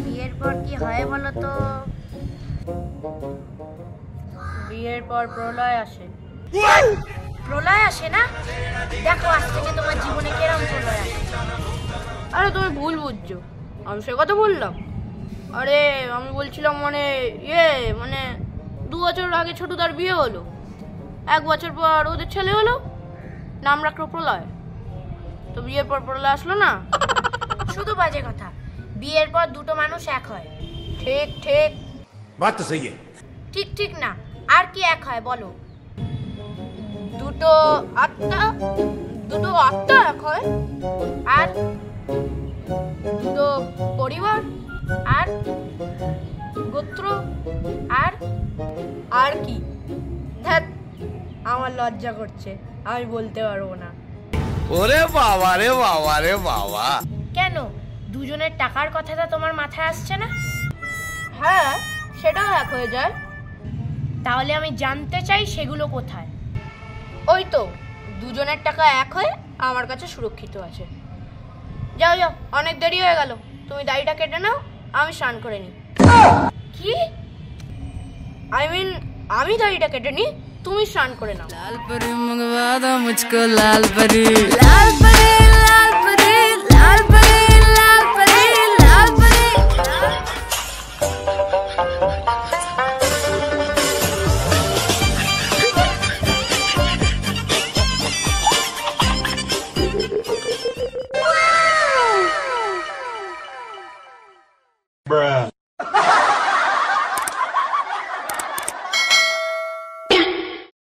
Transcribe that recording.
বিয়ের পর কি হয় বলো তো? বিয়ের পর প্রলয় আসে। প্রলয় আসে না? দেখো আজ থেকে তোমার জীবনে কেরম প্রলয় আসে। আরে তুমি ভুল বুঝছো, আমি সে কথা বললাম? আরে আমি বলছিলাম মানে মানে 2 বছর আগে ছোটদার বিয়ে হলো, 1 বছর পর ওদের ছেলে হলো, নাম রাখলো প্রলয়। তো বিয়ের পর প্রলয় আসলো না? শুধু বাজে কথা। বিয়ের পর দুটো মানুষ এক হয়। ঠিক ঠিক। बात तो सही है। ঠিক ঠিক না, আর কি এক হয় বলো? দুটো আত্মা এক হয়। আর দুটো পরিবার, আর গোত্র, আর আর কি? ধ্যাৎ, আমার লজ্জা করছে, আমি বলতে পারবো না। ওরে বাবা রে বাবা রে বাবা। কেন, দুজনের টাকার কথাটা তোমার মাথায় আসছে না? হ্যাঁ, সেটাও এক হয়ে যায়। তাহলে আমি জানতে চাই সেগুলো কোথায়? ওই তো, দুজনের টাকা এক হয়ে আমার কাছে সুরক্ষিত আছে। যাও যাও, অনেক দেরি হয়ে গেল, তুমি দাড়িটা কেটে নাও, আমি স্নান করে নিই। কি? আমি দাড়িটা কেটে নিই, তুমি স্নান করে নাও। लाल परी मंगवा दो मुझको लाल परी